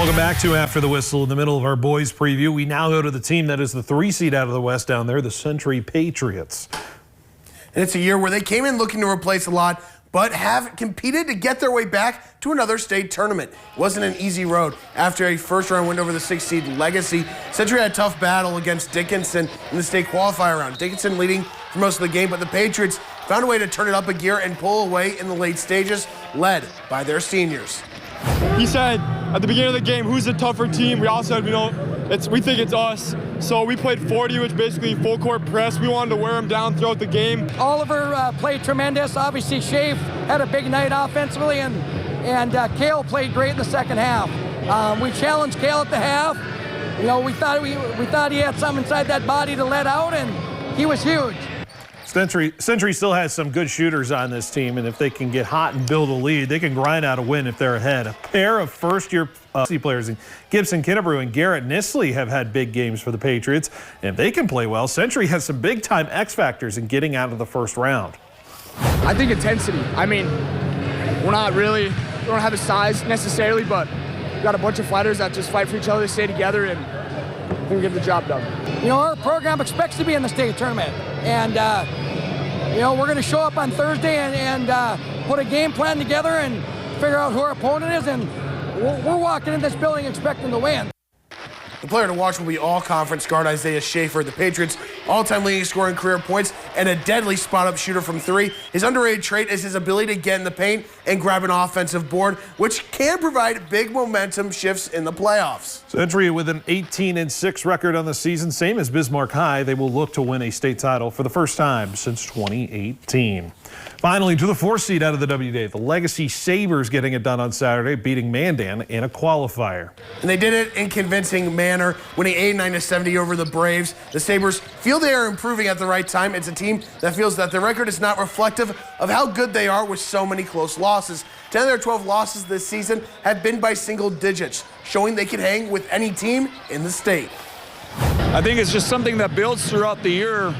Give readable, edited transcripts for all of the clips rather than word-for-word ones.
Welcome back to After the Whistle. In the middle of our boys preview, we now go to the team that is the 3 seed out of the West down there, the Century Patriots. And it's a year where they came in looking to replace a lot, but have competed to get their way back to another state tournament. It wasn't an easy road. After a first-round win over the 6 seed Legacy, Century had a tough battle against Dickinson in the state qualifier round. Dickinson leading for most of the game, but the Patriots found a way to turn it up a gear and pull away in the late stages, led by their seniors. He said at the beginning of the game, who's the tougher team? We all said, we think it's us. So we played 40, which basically full court press. We wanted to wear them down throughout the game. Oliver played tremendous. Obviously, Schaaf had a big night offensively, and Kale played great in the second half. We challenged Kale at the half. We thought he had something inside that body to let out, and he was huge. Century still has some good shooters on this team, and if they can get hot and build a lead, they can grind out a win if they're ahead. A pair of first-year players in Gibson Kinnebrew and Garrett Nisley have had big games for the Patriots. And if they can play well, Century has some big-time X factors in getting out of the first round. I think intensity. We don't have the size necessarily, but we got a bunch of fighters that just fight for each other, stay together, and we get the job done. Our program expects to be in the state tournament, and we're going to show up on Thursday and put a game plan together and figure out who our opponent is, and we're walking in this building expecting to win. The player to watch will be all-conference guard Isaiah Schaefer. The Patriots' all-time leading scorer in career points and a deadly spot-up shooter from 3. His underrated trait is his ability to get in the paint and grab an offensive board, which can provide big momentum shifts in the playoffs. Century with an 18-6 record on the season, same as Bismarck High. They will look to win a state title for the first time since 2018. Finally, to the 4 seed out of the WDA, the Legacy Sabres getting it done on Saturday, beating Mandan in a qualifier. And they did it in convincing manner, winning 89-70 over the Braves. The Sabres feel they are improving at the right time. It's a team that feels that their record is not reflective of how good they are with so many close losses. 10 of their 12 losses this season have been by single digits, showing they can hang with any team in the state. I think it's just something that builds throughout the year.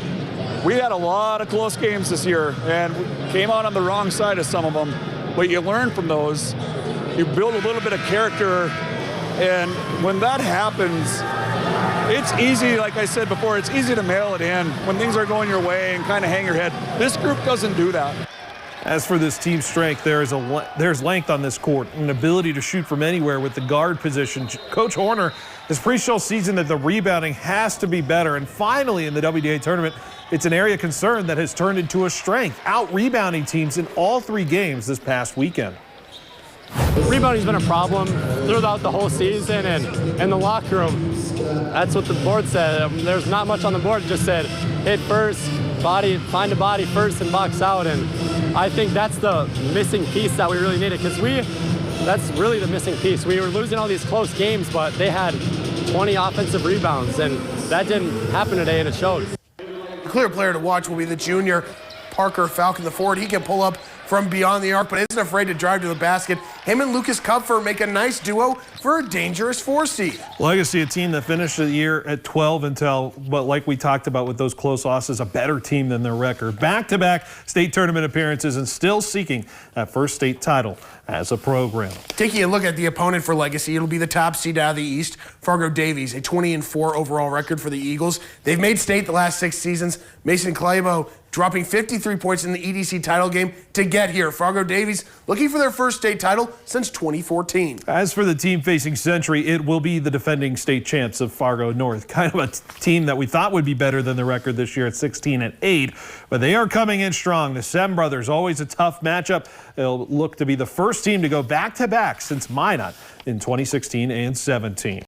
We had a lot of close games this year and came out on the wrong side of some of them, but you learn from those. You build a little bit of character, and when that happens, it's easy, like I said before, it's easy to mail it in when things are going your way and kind of hang your head. This group doesn't do that. As for this team's strength, there's length on this court, an ability to shoot from anywhere with the guard position. Coach Horner has preached all season that the rebounding has to be better, and finally in the WDA tournament, it's an area of concern that has turned into a strength, out-rebounding teams in all 3 games this past weekend. Rebounding's been a problem throughout the whole season, and in the locker room, that's what the board said. There's not much on the board, it just said hit first, find a body first and box out, and I think that's the missing piece that we really needed, because that's really the missing piece. We were losing all these close games, but they had 20 offensive rebounds, and that didn't happen today, and it showed. The clear player to watch will be the junior Parker Falcon, the forward. He can pull up from beyond the arc, but isn't afraid to drive to the basket. Him and Lucas Kupfer make a nice duo for a dangerous 4 seed. Legacy, a team that finished the year at 12 but like we talked about with those close losses, a better team than their record. Back-to-back state tournament appearances and still seeking that first state title as a program. Taking a look at the opponent for Legacy, it'll be the top seed out of the East, Fargo-Davies, a 20-4 overall record for the Eagles. They've made state the last 6 seasons. Mason Clabo dropping 53 points in the EDC title game to get here. Fargo-Davies looking for their first state title since 2014. As for the team facing Century, it will be the defending state champs of Fargo North. Kind of a team that we thought would be better than the record this year at 16-8, but they are coming in strong. The Sem brothers, always a tough matchup. They'll look to be the first team to go back-to-back since Minot in 2016 and 17.